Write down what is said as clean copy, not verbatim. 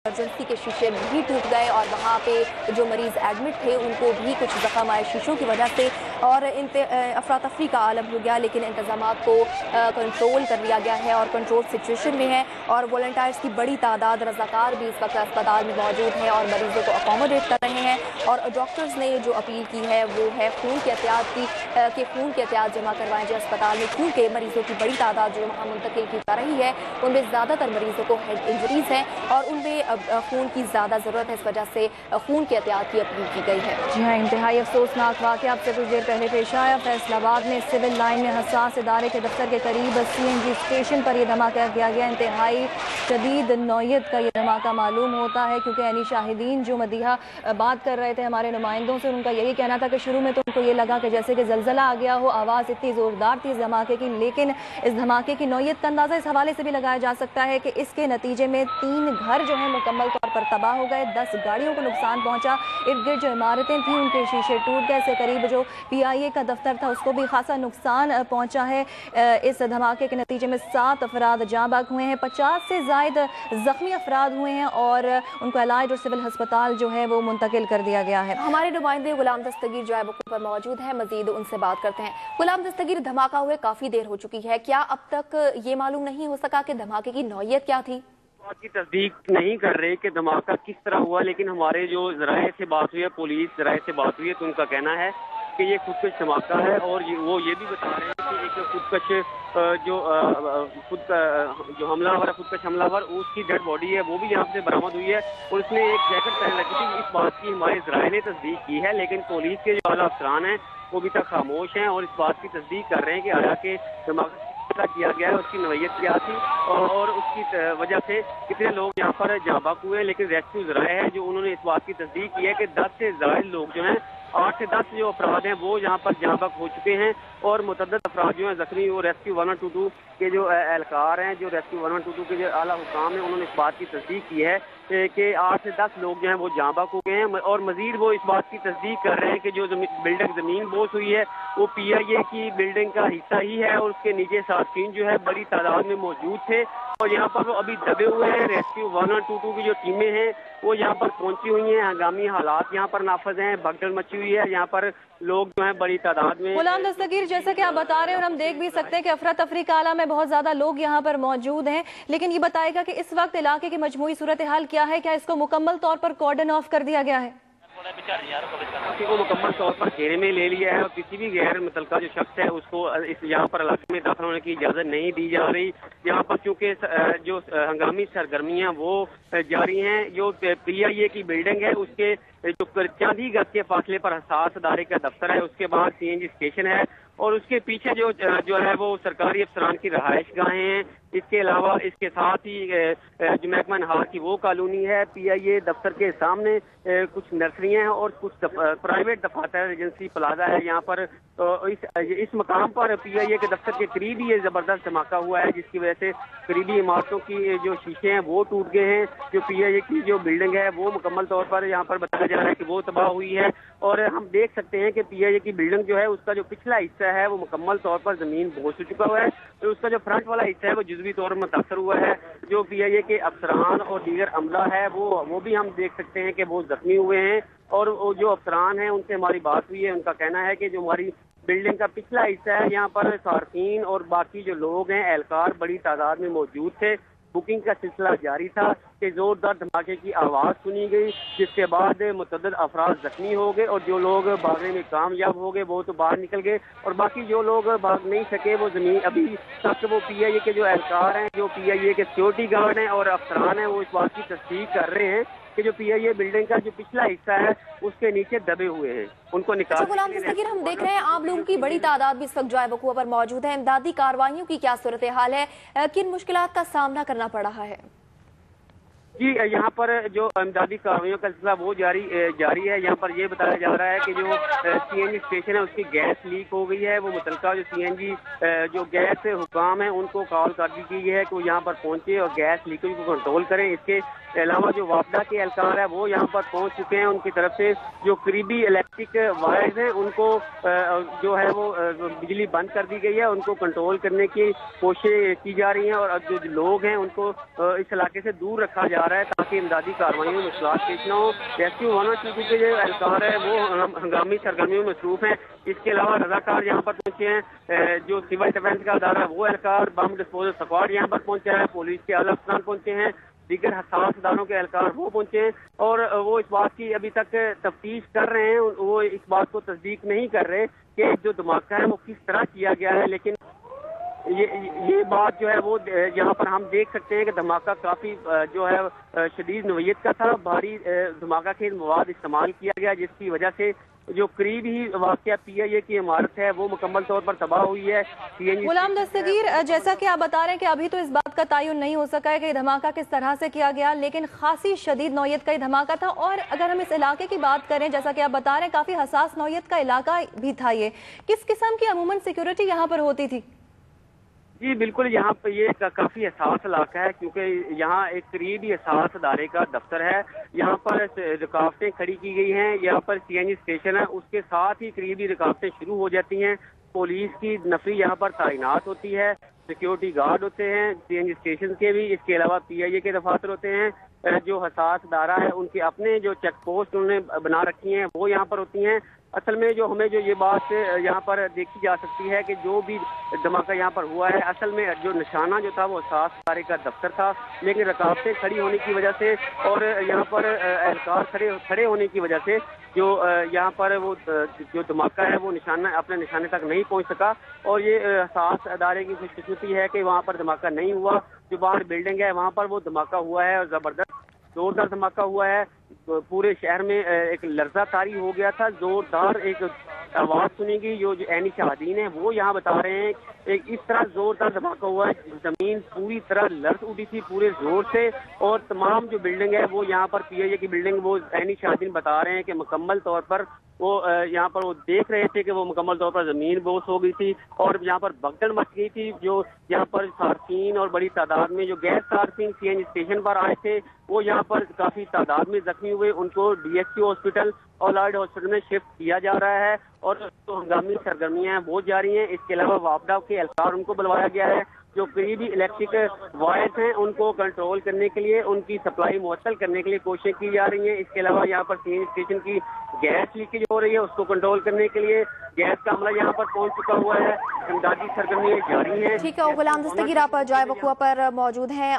Emergency के शीशे भी टूट गए और वहाँ पे जो मरीज एडमिट थे उनको भी कुछ जख्म आए शीशों की वजह से और अफरा तफरी का आलम हो गया। लेकिन इंतजामात को कंट्रोल कर लिया गया है और कंट्रोल सिचुएशन में है और वॉलंटियर्स की बड़ी तादाद रज़ाकार भी इस वक्त अस्पताल में मौजूद हैं और मरीजों को अकोमोडेट कर रहे हैं। और डॉक्टर्स ने जो अपील की है वो है खून की एहतियात जमा करवाएं जाए अस्पताल में, क्योंकि मरीजों की बड़ी तादाद जो वहाँ मुंतकिल की जा रही है उनमें ज़्यादातर मरीजों को हेड इंजरीज हैं और उनमें खून की ज़्यादा ज़रूरत है। इस वजह से खून की एहतियात की अपील की गई है। जी हाँ, इंतहाई अफसोसनाक वाक़या आपसे कुछ देर पहले पेश आया। फैसलाबाद में सिविल लाइन में हसास इदारे के दफ्तर के करीब CNG स्टेशन पर यह धमाका किया गया। इंतहाई शदीद नौयत का ये धमाका मालूम होता है, क्योंकि यानी शाहिदीन जो मदीहा बात कर रहे थे हमारे नुमाइंदों से, उनका यही कहना था कि शुरू में तो उनको ये लगा कि जैसे कि ज़लज़ला आ गया हो, आवाज़ इतनी ज़ोरदार थी इस धमाके की, लेकिन इस धमाके की नौयत का अंदाज़ा इस हवाले से भी लगाया जा सकता है कि इसके नतीजे में 3 घर जो है मुकम्मल तौर पर तबाह हो गए, 10 गाड़ियों को नुकसान पहुंचा, इर्द गिर्द जो इमारतें थीं उनके शीशे टूट गए। इससे करीब जो PIA का दफ्तर था उसको भी खासा नुकसान पहुंचा है। इस धमाके के नतीजे में 7 अफराद जाँ बाग हुए हैं, 50 से ज़ायद ज़ख्मी अफराद हुए हैं और उनको इलाज और सिविल हस्पताल जो है वो मुंतकिल कर दिया गया है। हमारे नुमाइंदे गुलाम दस्तगीर जो है वक़्त पर मौजूद हैं, मजीद उनसे बात करते हैं। गुलाम दस्तगीर, धमाका हुए काफ़ी देर हो चुकी है, क्या अब तक ये मालूम नहीं हो सका कि धमाके की नौयत क्या थी? की तस्दीक नहीं कर रहे कि धमाका किस तरह हुआ, लेकिन हमारे जो ज़राए से बात हुई है, पुलिस ज़राए से बात हुई है, तो उनका कहना है कि ये खुदकश धमाका है और वो ये भी बता रहे हैं कि एक खुदकश जो हमलावर है, खुदकश हमलावर, उसकी डेड बॉडी है वो भी यहाँ से बरामद हुई है और उसने एक जैकेट पहन रखी थी। इस बात की हमारे ज़राए ने तस्दीक की है, लेकिन पुलिस के जो आला अफसरान हैं वो अभी तक खामोश हैं और इस बात की तस्दीक कर रहे हैं कि हालांकि धमाका किया गया है, उसकी नौयत क्या थी और उसकी वजह से कितने लोग यहाँ पर जाँ बाग हुए हैं। लेकिन रेस्क्यू ज़राए हैं जो उन्होंने इस बात की तस्दीक की है कि 10 से ज़ायद लोग जो हैं, 8 से 10 जो अफराद हैं वो यहाँ पर जाँ बाग हो चुके हैं और मुतअद्दिद अफराद जो हैं जख्मी, वो रेस्क्यू 112 के जो एहलकार हैं, जो रेस्क्यू 112 के जो आला हुकाम हैं, उन्होंने इस बात की तस्दीक की है कि 8 से 10 लोग जो हैं वो जाँ बाग हो गए हैं और मजीद वो इस बात की तस्दीक कर रहे हैं कि जो बिल्डिंग ज़मीन बोझ हुई है वो PIA की बिल्डिंग का हिस्सा ही है और उसके नीचे सार्फिन जो है बड़ी तादाद में मौजूद थे और यहाँ पर वो अभी दबे हुए हैं। रेस्क्यू 112 की जो टीमें हैं वो यहाँ पर पहुंची हुई हैं, हंगामी हालात यहाँ पर नाफज हैं, भगदड़ मची हुई है, यहाँ पर लोग जो हैं बड़ी तादाद में। गुलाम दस्तगीर, जैसे कि आप बता रहे हैं और हम देख भी सकते हैं कि अफरा तफरी का आलम में बहुत ज्यादा लोग यहाँ पर मौजूद हैं, लेकिन ये बताएगा कि इस वक्त इलाके की मजमूई सूरत हाल क्या है? क्या इसको मुकम्मल तौर पर कॉर्डन ऑफ कर दिया गया है? को मुकम्मल तौर पर घेरे में ले लिया है और किसी भी गैर मुतल्लिका जो शख्स है उसको इस यहाँ पर इलाके में दाखिल होने की इजाज़त नहीं दी जा रही। यहाँ पर चूँकि जो हंगामी सरगर्मियाँ वो जारी हैं, जो PIA की बिल्डिंग है उसके जो चंद ही गज के फासले पर हसास इदारे का दफ्तर है, उसके बाद CNG स्टेशन है और उसके पीछे जो है वो सरकारी अफसरान की रहायश गाहें हैं। इसके अलावा इसके साथ ही जो महकमा नहार की वो कॉलोनी है, PIA दफ्तर के सामने कुछ नर्सरियाँ हैं और कुछ प्राइवेट दफातर एजेंसी प्लाजा है। यहाँ पर इस मकाम पर PIA के दफ्तर के करीब ही ये ज़बरदस्त धमाका हुआ है, जिसकी वजह से करीबी इमारतों की जो शीशे हैं वो टूट गए हैं। जो PIA की जो बिल्डिंग है वो मुकम्मल तौर पर यहाँ पर बताया जा रहा है कि वो तबाह हुई है और हम देख सकते हैं कि PIA की बिल्डिंग जो है उसका जो पिछला हिस्सा है वो मुकम्मल तौर पर ज़मीन बोझ हो चुका हुआ है, तो उसका जो फ्रंट वाला हिस्सा है वो जुज़वी तौर पर मुतासर हुआ है। जो PIA के अफसरान और दीगर अमला है वो भी हम देख सकते हैं कि वो जख्मी हुए हैं और जो अफसरान हैं उनसे हमारी बात हुई है, उनका कहना है कि जो हमारी बिल्डिंग का पिछला हिस्सा है यहाँ पर सार्फिन और बाकी जो लोग हैं एहलकार बड़ी तादाद में मौजूद थे। बुकिंग का सिलसिला जारी था कि जोरदार धमाके की आवाज़ सुनी गई, जिसके बाद मुतअद्दिद अफराद जख्मी हो गए और जो लोग भागने में कामयाब हो गए वो तो बाहर निकल गए और बाकी जो लोग भाग नहीं सके वो जमीन अभी तक वो PIA के जो एहलकार हैं, जो PIA के सिक्योरिटी गार्ड हैं और अफसरान हैं वो इस बात की तस्दीक कर रहे हैं कि जो PIA बिल्डिंग का जो पिछला हिस्सा है उसके नीचे दबे हुए हैं, उनको निकाल। गुलाम दस्तगीर, हम देख रहे हैं आम लोगों की बड़ी तादाद भी इस वक्त जाए वकूआ पर मौजूद है, इमदादी कार्रवाइयों की क्या सूरत हाल है, किन मुश्किलात का सामना करना पड़ रहा है? जी, यहाँ पर जो इमदादी कार्रवाइयों का सिलसिला वो जारी है। यहाँ पर ये बताया जा रहा है कि जो CNG स्टेशन है उसकी गैस लीक हो गई है। वो मुतल्लिका जो CNG जो गैस हुकाम है उनको कॉल कर दी गई है कि वो यहाँ पर पहुँचे और गैस लीकेज को कंट्रोल करें। इसके अलावा जो वापदा के एहलकार है वो यहाँ पर पहुँच चुके हैं, उनकी तरफ से जो करीबी इलेक्ट्रिक वायर्स हैं उनको जो है वो बिजली बंद कर दी गई है, उनको कंट्रोल करने की कोशिश की जा रही है और जो लोग हैं उनको इस इलाके से दूर रखा जा रहा है ताकि इमदादी कार्रवाइयों में मुश्किलात पेश न हो। रेस्क्यू 112 के जो एहलकार है वो हंगामी सरगर्मियों में मसरूफ हैं। इसके अलावा रजाकार यहाँ पर पहुंचे हैं, जो सिविल डिफेंस का अदारा है वो एहलकार, बम डिस्पोजल स्क्वाड यहाँ पर पहुंचा है, पुलिस के आला अफसरान पहुंचे हैं, दीगर हसास इदारों के एहलकार वो पहुंचे हैं और वो इस बात की अभी तक तफ्तीश कर रहे हैं। वो इस बात को तस्दीक नहीं कर रहे कि जो धमाका है वो किस तरह किया गया है, लेकिन ये बात जो है वो यहाँ पर हम देख सकते हैं कि धमाका काफी जो है शदीद नोयत का था। भारी धमाका खेज मवाद इस्तेमाल किया गया, जिसकी वजह से जो करीब ही वाकया PIA की इमारत है वो मुकम्मल तौर पर तबाह हुई है। गुलाम दस्तगीर, जैसा कि आप बता रहे हैं कि अभी तो इस बात का तयन नहीं हो सका है कि धमाका किस तरह से किया गया, लेकिन खासी शदीद नौयत का ये धमाका था। और अगर हम इस इलाके की बात करें, जैसा कि आप बता रहे हैं काफी हसास नौयत का इलाका भी था, ये किस किस्म की अमूमन सिक्योरिटी यहाँ पर होती थी? जी बिल्कुल, यहाँ पर ये काफी हसास इलाका है क्योंकि यहाँ एक करीबी हसास अदारे का दफ्तर है। यहाँ पर रुकावटें खड़ी की गई हैं, यहाँ पर CNG स्टेशन है, उसके साथ ही करीबी रुकावटें शुरू हो जाती हैं। पुलिस की नफरी यहाँ पर तैनात होती है, सिक्योरिटी गार्ड होते हैं CNG स्टेशन के भी, इसके अलावा PIA के दफातर होते हैं। जो हसास अदारा है उनके अपने जो चेक पोस्ट उन्होंने बना रखी हैं वो यहाँ पर होती हैं। असल में जो हमें जो ये बात यहाँ पर देखी जा सकती है कि जो भी धमाका यहाँ पर हुआ है, असल में जो निशाना जो था वो हसास अदारे का दफ्तर था, लेकिन रुकावटें खड़ी होने की वजह से और यहाँ पर एहलकार खड़े होने की वजह से जो यहाँ पर वो जो धमाका है वो अपने निशाने तक नहीं पहुँच सका। और ये हसास अदारे की खुशकिस्मती है कि वहाँ पर धमाका नहीं हुआ। जो बाहर बिल्डिंग है वहाँ पर वो धमाका हुआ है और जबरदस्त जोरदार धमाका हुआ है। पूरे शहर में एक लर्जा तारी हो गया था, जोरदार एक आवाज सुनी गई। जो ऐनी शाहदीन है वो यहाँ बता रहे हैं एक इस तरह जोरदार धमाका हुआ है, जमीन पूरी तरह लर्ज उठी थी पूरे जोर से। और तमाम जो बिल्डिंग है वो यहाँ पर PIA की बिल्डिंग, वो ऐनी शाहदीन बता रहे हैं कि मुकम्मल तौर पर वो यहाँ पर वो देख रहे थे कि वो मुकम्मल तौर पर जमीन बोस हो गई थी और यहाँ पर भगदड़ मच गई थी। जो यहाँ पर सार्फिन और बड़ी तादाद में जो गैर सार्फिन CNG स्टेशन पर आए थे वो यहाँ पर काफी तादाद में जख्मी हुए, उनको DHQ हॉस्पिटल और लॉयड हॉस्पिटल में शिफ्ट किया जा रहा है और जो हंगामी सरगर्मियां हैं वो जारी हैं। इसके अलावा वापडा के एहलकार उनको बुलवाया गया है। जो करीबी इलेक्ट्रिक वायर्स हैं उनको कंट्रोल करने के लिए, उनकी सप्लाई मुअत्तल करने के लिए कोशिश की जा रही है। इसके अलावा यहाँ पर CNG स्टेशन की गैस लीकेज हो रही है, उसको कंट्रोल करने के लिए गैस का अमला यहाँ पर पहुंच चुका हुआ है। इमदादी सरगर्मियां जारी हैं। ठीक है, गुलाम दस्तगीर आप जाए वक़्वा पर मौजूद हैं।